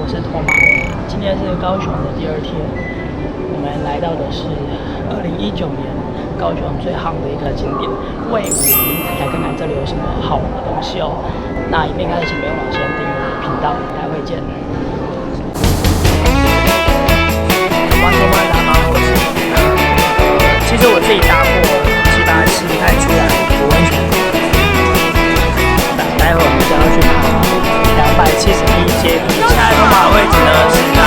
我是托马。今天是高雄的第2天，我们来到的是2019年高雄最夯的一个景点卫武营，来看看这里有什么好玩的东西哦。那影片开始前，别忘了先订阅我的频道，待会见。其实我自己搭过，基本上吃不太出来不温泉。待会我们就要去爬271阶梯，现在通爬的位置呢是在。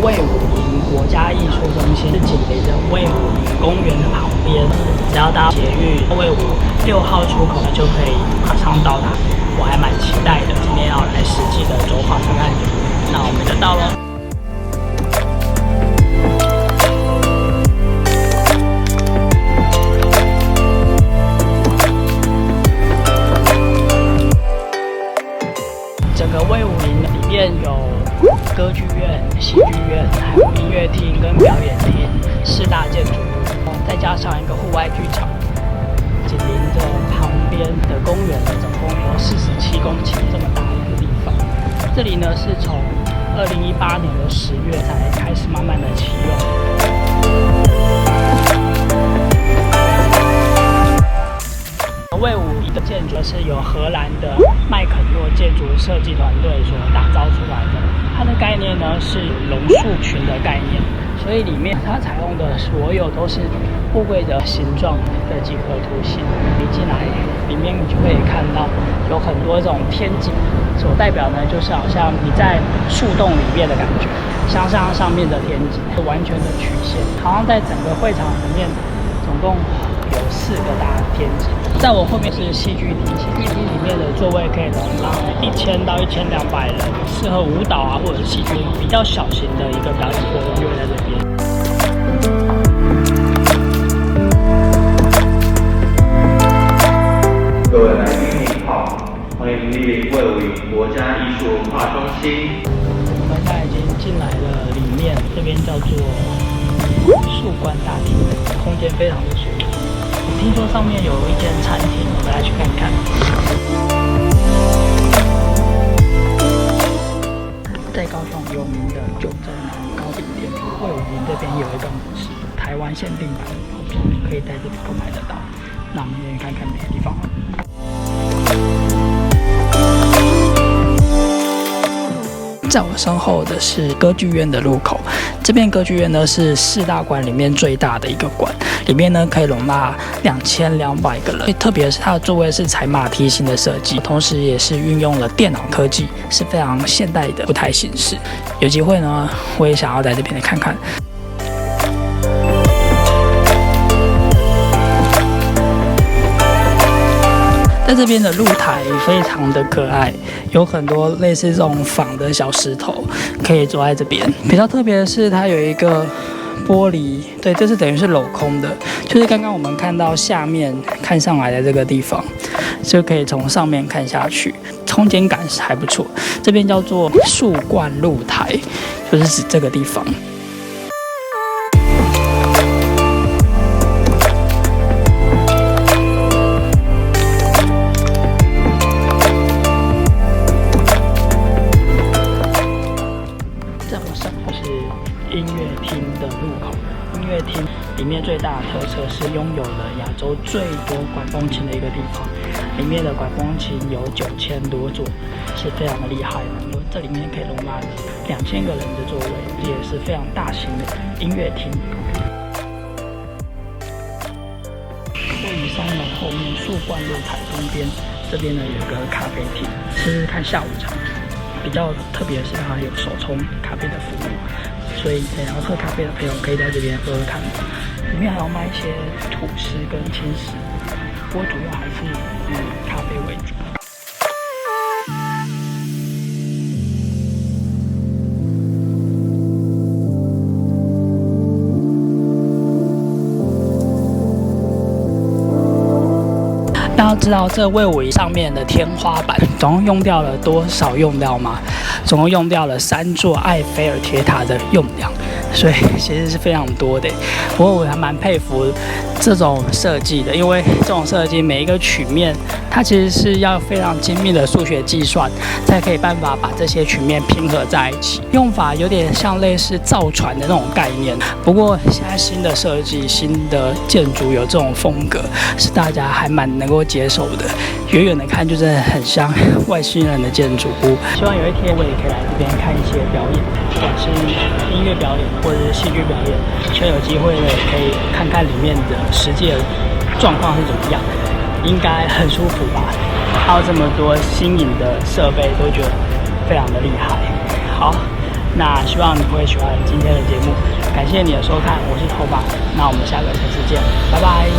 卫武营国家艺术中心是紧邻着卫武营公园的旁边，只要搭捷运卫武6号出口就可以马上到达。我还蛮期待的，今天要来实际的走访看看。那我们就到了。整个卫武营里面有歌剧院、戏剧院，还有音乐厅跟表演厅4大建筑物，再加上一个户外剧场，紧邻着旁边的公园，总共有47公顷这么大一个地方。这里呢是从2018年的10月才开始慢慢的启用。卫武营的建筑是由荷兰的麦肯诺建筑设计团队所打造出来的。它的概念呢是榕树群的概念，所以里面它采用的所有都是富贵的形状的几何图形。你进来里面，你就可以看到有很多这种天井，所代表呢就是好像你在树洞里面的感觉，像上面的天井是完全的曲线，好像在整个会场里面总共有4个大天井。在我后面是戏剧厅，戏剧厅里面的座位可以容纳1000到1200人，适合舞蹈啊或者戏剧比较小型的一个表演活动就会在这边。各位来宾您好，欢迎莅临卫武营国家艺术文化中心。我们现在已经进来了里面，这边叫做树冠大厅，空间非常的舒服。听说上面有一间餐厅，我们来去看看。在高雄有名的九珍糕饼店，卫武营这边有一个是台湾限定版的糕饼，可以在这里购买得到。那我们先看看别的地方。在我身后的是歌剧院的入口，这边歌剧院呢是4大馆里面最大的一个馆，里面呢可以容纳2200个人。特别是它的座位是采马蹄形的设计，同时也是运用了电脑科技，是非常现代的舞台形式。有机会呢，我也想要在这边来看看。在这边的露台非常的可爱，有很多类似这种仿的小石头，可以坐在这边。比较特别的是，它有一个玻璃，对，这是等于是镂空的，就是刚刚我们看到下面看上来的这个地方，就可以从上面看下去，空间感是还不错。这边叫做树冠露台，就是指这个地方。音乐厅的入口，音乐厅里面最大的特色是拥有了亚洲最多管风琴的一个地方，里面的管风琴有9000多座，是非常的厉害的。这里面可以容纳2000个人的座位，也是非常大型的音乐厅。位于3楼后面树冠露台中边，这边呢有个咖啡厅，是看下午场。比较特别的是它有手冲咖啡的服务，所以想要喝咖啡的朋友可以在这边喝喝看。里面还有卖一些吐司跟轻食，不过主要还是以咖啡为主。知道这卫武营上面的天花板总共用掉了多少用料吗？总共用掉了3座埃菲尔铁塔的用量，所以其实是非常多的。不过我还蛮佩服这种设计的，因为这种设计每一个曲面，它其实是要非常精密的数学计算，才可以办法把这些曲面拼合在一起。用法有点像类似造船的那种概念。不过现在新的设计、新的建筑有这种风格，是大家还蛮能够接受的。远远的看就真的很像外星人的建筑物。希望有一天我也可以来这边看一些表演，不管是音乐表演或者是戏剧表演，希望有机会呢可以看看里面的实际的状况是怎么样，应该很舒服吧。还有这么多新颖的设备，都觉得非常的厉害。好，那希望你会喜欢今天的节目，感谢你的收看，我是头发，那我们下个城市见，拜拜。